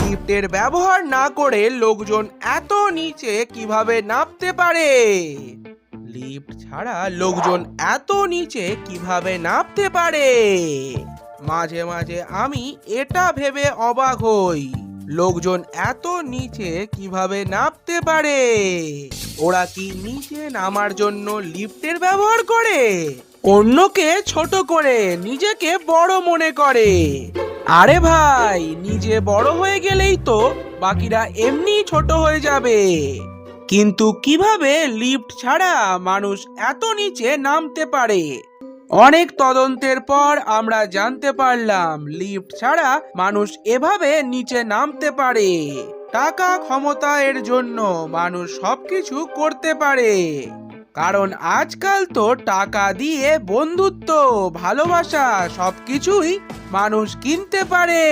লিফটের ব্যবহার না করে লোকজন এত নিচে কিভাবে নামতে পারে? লিফট ছাড়া লোকজন এত নিচে কিভাবে নামতে পারে? মাঝে মাঝে আমি এটা ভেবে অবাক হই, লোকজন এত নিচে কিভাবে নামতে পারে? ওরা কি নিচে নামার জন্য লিফটের ব্যবহার করে? অন্যকে ছোট করে নিজেকে বড় মনে করে? আরে ভাই, নিজে বড় হয়ে গেলেই তো বাকিরা এমনি ছোট হয়ে যাবে। কিন্তু কিভাবে লিফট ছাড়া মানুষ এত নিচে নামতে পারে? অনেক তদন্তের পর আমরা জানতে পারলাম লিফট ছাড়া মানুষ এভাবে নিচে নামতে পারে। টাকা ক্ষমতা এর জন্য মানুষ সবকিছু করতে পারে, কারণ আজকাল তো টাকা দিয়ে বন্ধুত্ব, ভালোবাসা সবকিছুই মানুষ কিনতে পারে।